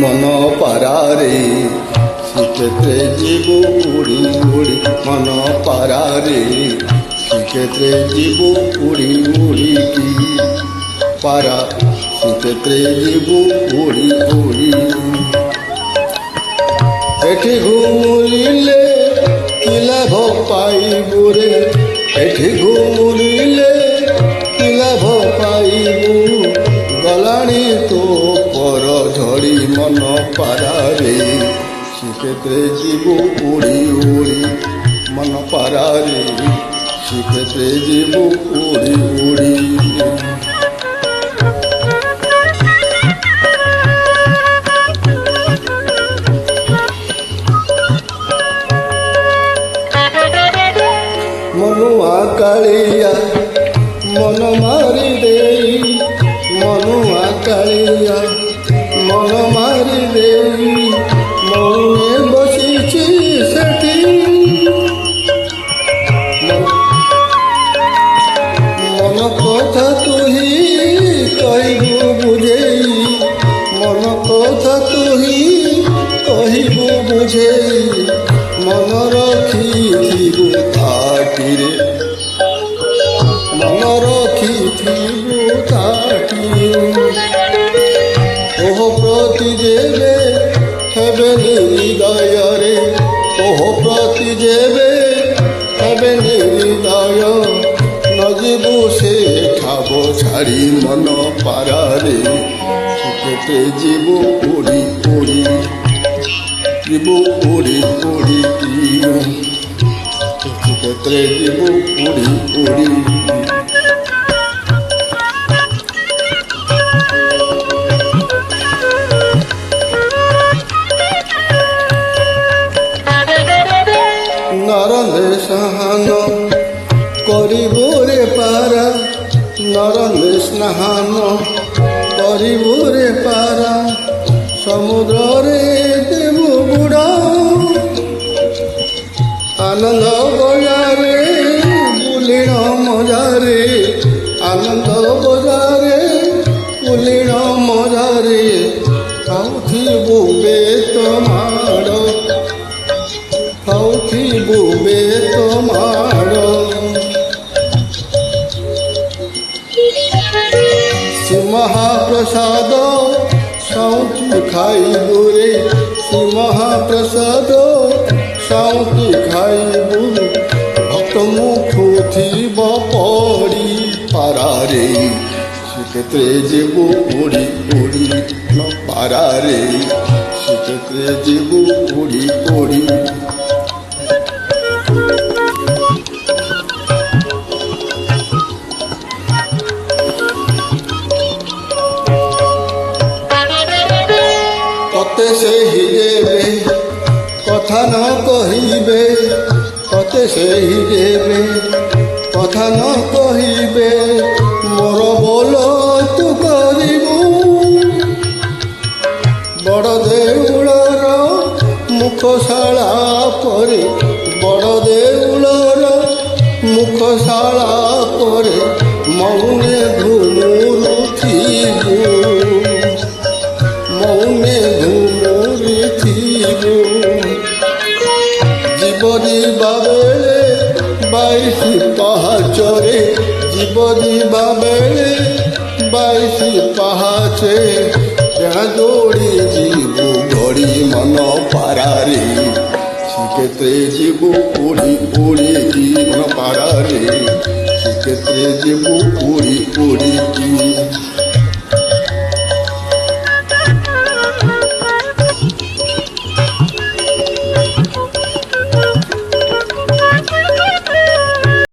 মন পারারে শ্রীক্ষেত্রে জীব উড়ি উড়ি মন পারারে শ্রীক্ষেত্রে জীব উড়ি উড়ি কি পারা শ্রীক্ষেত্রে জীব উড়ি উড়ি এটি ঘুমুরিলে কি লাভ পাইবু রে এটি ঘুমুরিলে কি লাভ পাইবু গলাণী তো পর ঝড়ি মন পারারে শ্রীক্ষেত্রে জীব উড়ি উড়ি মন পারারে শ্রীক্ষেত্রে জীব উড়ি উড়ি মনুয়া কালিয়া মন মারি দেই মনুয়া কালিয়া মন মারি দেই মনে বসিছি সেটি মন কথা তুহি কহিবু বুঝেই মন কথা তুহি কহিবু বুঝেই মন রখিথিবু তাটিরে মন রখিথিবু তাটিরে ওহ প্রতি যেবে হেবে হৃদୟରେ ওহ প্রতি যেবে হেবে হৃদয় নজিবু সে ঠাব ছাড়ি মন পারারে শ্রীক্ষেত্রে জীব উড়ি উড়ি জীব উড়ি উড়ি শ্রীক্ষেত্রে জীব উড়ি উড়ি নরলে স্নান করিবু রে পারা নরলে স্নান করিবু রে পারা সমুদ্রে দেবু বুড়া আনন্দ বজারে বুলিণ মজারে আনন্দ বজারে বুলিণ মজারে খাউথিবু বেত মাড় খাউথিবু বেত মাড় শ্রী মহাপ্রসাদ সাউথি খাইবু রে শ্রী মহাপ্রসাদ সাউথি খাইবু ভক্ত মুখ থিব পড়ি পারারে শ্রীক্ষেত্রে জীব উড়ি উড়ি ন পারারে শ্রীক্ষেত্রে জীব উড়ি উড়ি কতে সেই দেবে কথা ন কহিবে কতে সেই দেবে কথা ন কহিবে মোর বল তু করিবু বড় দেউଳର মুখশালা পরে বড় দেউଳର মুখশালা পরে মৌনে ঘুমুরুথিবু মৌনে ঘুমুরুথিবু জীবদিবা বেলে 22 পাহাচরে জীবদিবা বেলে 22 পাহাচে দৌড়ি জীব ঘড়ি মন পারারে শ্রীক্ষেত্রে জীব উড়ি উড়ি মন পারারে শ্রীক্ষেত্রে জীব উড়ি উড়ি